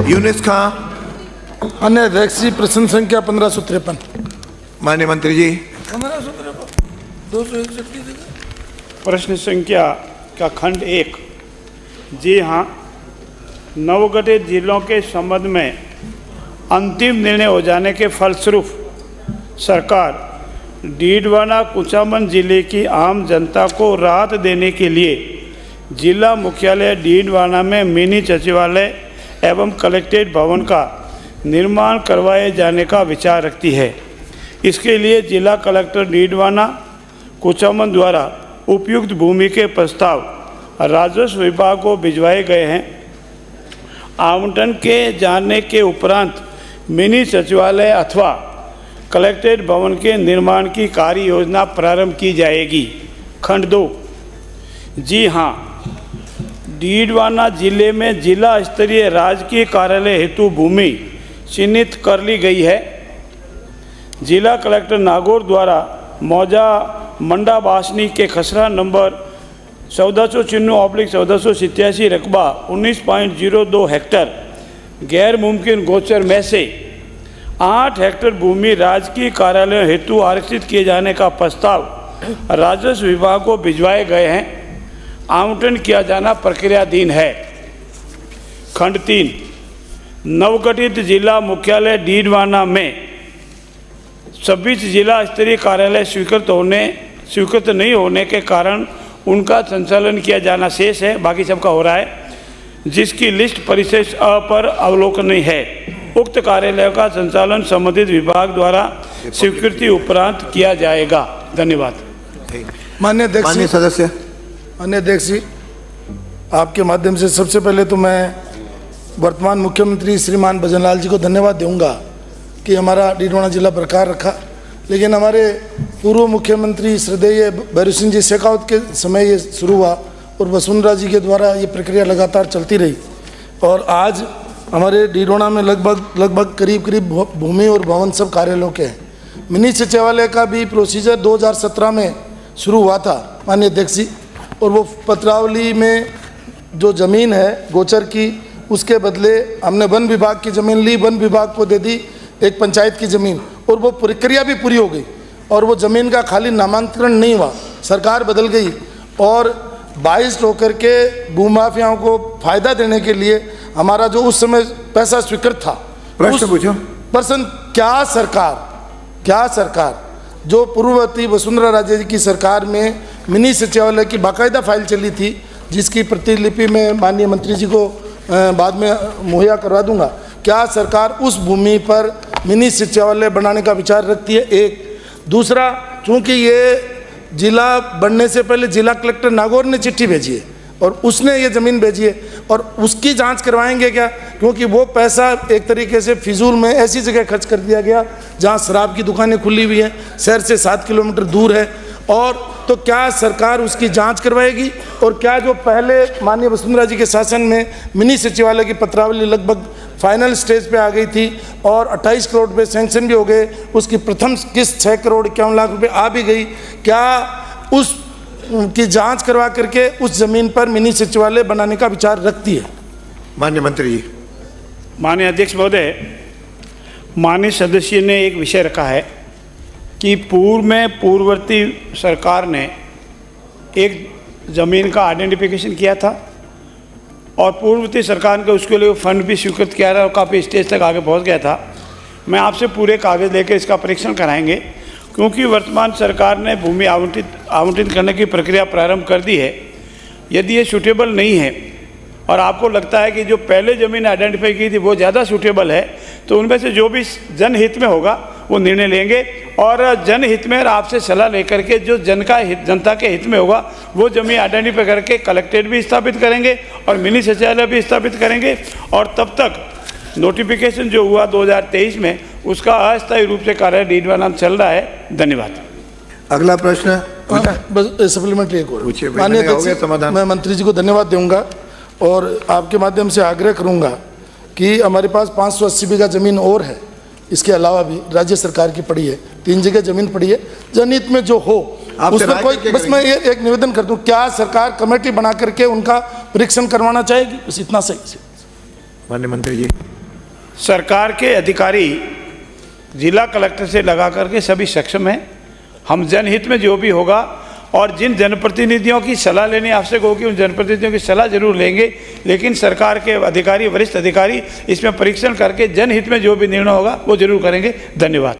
यूनिस खां। अन्य अध्यक्ष जी, प्रश्न संख्या 1553। माननीय मंत्री जी। 1553 261 की जगह प्रश्न संख्या का खंड 1। जी हाँ, नवगठित जिलों के संबंध में अंतिम निर्णय हो जाने के फलस्वरूप सरकार डीडवाना कुचामन जिले की आम जनता को राहत देने के लिए जिला मुख्यालय डीडवाना में मिनी सचिवालय एवं कलेक्ट्रेट भवन का निर्माण करवाए जाने का विचार रखती है। इसके लिए जिला कलेक्टर डीडवाना कुचामन द्वारा उपयुक्त भूमि के प्रस्ताव राजस्व विभाग को भिजवाए गए हैं। आवंटन के जाने के उपरांत मिनी सचिवालय अथवा कलेक्ट्रेट भवन के निर्माण की कार्य योजना प्रारंभ की जाएगी। खंड 2। जी हाँ, डीडवाना जिले में जिला स्तरीय राजकीय कार्यालय हेतु भूमि चिन्हित कर ली गई है। जिला कलेक्टर नागौर द्वारा मौजा मंडा बासनी के खसरा नंबर 1494/1487 रकबा 19.02 हेक्टर गैर मुमकिन गोचर में से 8 हेक्टर भूमि राजकीय कार्यालय हेतु आरक्षित किए जाने का प्रस्ताव राजस्व विभाग को भिजवाए गए हैं। आवंटन किया जाना प्रक्रियाधीन है। खंड 3। नवगठित जिला मुख्यालय डीडवाना में 26 जिला स्तरीय कार्यालय स्वीकृत नहीं होने के कारण उनका संचालन किया जाना शेष है। बाकी सबका हो रहा है, जिसकी लिस्ट परिशेष अ पर अवलोकनीय है। उक्त कार्यालय का संचालन संबंधित विभाग द्वारा स्वीकृति उपरांत किया जाएगा। धन्यवाद। माननीय अध्यक्ष, माननीय सदस्य। माननीय अध्यक्ष जी, आपके माध्यम से सबसे पहले तो मैं वर्तमान मुख्यमंत्री श्रीमान भजनलाल जी को धन्यवाद दूंगा कि हमारा डीडवाना जिला बरकरार रखा। लेकिन हमारे पूर्व मुख्यमंत्री श्रद्धेय भैरू सिंह जी शेखावत के समय ये शुरू हुआ और वसुंधरा जी के द्वारा ये प्रक्रिया लगातार चलती रही और आज हमारे डीडवाना में लगभग करीब भूमि और भवन सब कार्यालयों के हैं। मिनी सचिवालय का भी प्रोसीजर 2017 में शुरू हुआ था माननीय अध्यक्ष जी, और वो पत्रावली में जो ज़मीन है गोचर की, उसके बदले हमने वन विभाग की ज़मीन ली, वन विभाग को दे दी एक पंचायत की ज़मीन, और वो प्रक्रिया भी पूरी हो गई और वो ज़मीन का खाली नामांतरण नहीं हुआ। सरकार बदल गई और 22 होकर के भूमाफियाओं को फ़ायदा देने के लिए हमारा जो उस समय पैसा स्वीकृत था। प्रश्न पूछो। प्रश्न, क्या सरकार जो पूर्ववर्ती वसुंधरा राजे जी की सरकार में मिनी सचिवालय की बाकायदा फाइल चली थी, जिसकी प्रतिलिपि मैं माननीय मंत्री जी को बाद में मुहैया करवा दूंगा, क्या सरकार उस भूमि पर मिनी सचिवालय बनाने का विचार रखती है? एक। दूसरा, चूँकि ये जिला बनने से पहले जिला कलेक्टर नागौर ने चिट्ठी भेजी है और उसने ये ज़मीन भेजी है और उसकी जांच करवाएंगे क्या? क्योंकि वो पैसा एक तरीके से फिजूल में ऐसी जगह खर्च कर दिया गया जहाँ शराब की दुकानें खुली हुई हैं, शहर से 7 किलोमीटर दूर है। और तो क्या सरकार उसकी जांच करवाएगी? और क्या जो पहले माननीय वसुंधरा जी के शासन में मिनी सचिवालय की पत्रावली लगभग फाइनल स्टेज पे आ गई थी और 28 करोड़ रुपये सैंक्शन भी हो गए, उसकी प्रथम किस्त 6 करोड़ 51 लाख रुपए आ भी गई, क्या उस की जांच करवा करके उस जमीन पर मिनी सचिवालय बनाने का विचार रखती है? माननीय मंत्री जी। माननीय अध्यक्ष महोदय, माननीय सदस्य ने एक विषय रखा है कि पूर्ववर्ती सरकार ने एक ज़मीन का आइडेंटिफिकेशन किया था और पूर्ववर्ती सरकार ने उसके लिए फंड भी स्वीकृत किया था और काफ़ी स्टेज तक आगे पहुंच गया था। मैं आपसे पूरे कागज़ लेकर इसका परीक्षण कराएंगे, क्योंकि वर्तमान सरकार ने भूमि आवंटित करने की प्रक्रिया प्रारंभ कर दी है। यदि ये सूटेबल नहीं है और आपको लगता है कि जो पहले ज़मीन आइडेंटिफाई की थी वो ज़्यादा सूटेबल है, तो उनमें से जो भी जनहित में होगा वो निर्णय लेंगे और जनहित में आपसे सलाह लेकर के जो जनता के हित में होगा वो ज़मीन आइडेंटिफाई करके कलेक्ट्रेट भी स्थापित करेंगे और मिनी सचिवालय भी स्थापित करेंगे। और तब तक नोटिफिकेशन जो हुआ 2023 में, उसका अस्थायी रूप से कार्य डीडवाना में चल रहा है। धन्यवाद। अगला प्रश्न। बस सप्लीमेंट्री एक और। माननीय अध्यक्ष, मैं मंत्री जी को धन्यवाद दूंगा और आपके माध्यम से आग्रह करूंगा कि हमारे पास 580 बीघा ज़मीन और है, इसके अलावा भी राज्य सरकार की पड़ी है, 3 जगह ज़मीन पड़ी है, जनहित में जो हो उसमें कोई, बस मैं ये एक निवेदन कर दूं, क्या सरकार कमेटी बना करके उनका परीक्षण करवाना चाहेगी? बस इतना सही से। माननीय मंत्री जी। सरकार के अधिकारी जिला कलेक्टर से लगा करके सभी सक्षम हैं। हम जनहित में जो भी होगा और जिन जनप्रतिनिधियों की सलाह लेनी आवश्यक होगी उन जनप्रतिनिधियों की सलाह जरूर लेंगे, लेकिन सरकार के अधिकारी, वरिष्ठ अधिकारी इसमें परीक्षण करके जनहित में जो भी निर्णय होगा वो जरूर करेंगे। धन्यवाद।